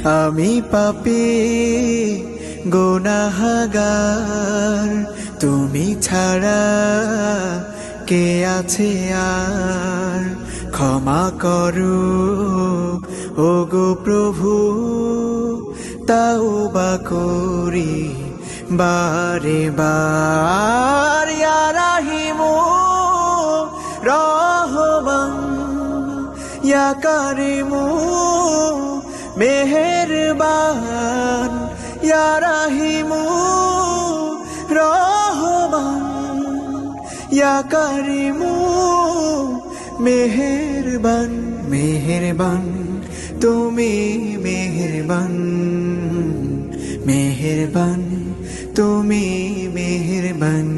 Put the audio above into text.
আমি পাপী গুনাহগার, তুমি ছাড়া কে আছে আর? ক্ষমা করো ওগো প্রভু, তাওবা করি বারে বার। ইয়া রাহিমু রহমান, ইয়া কারিমু মেহেরবান, ইয়া রাহিমু রহমান, ইয়া কারিমু মেহেরবান। মেহেরবান তুমি মেহেরবান, মেহেরবান তুমি মেহেরবান।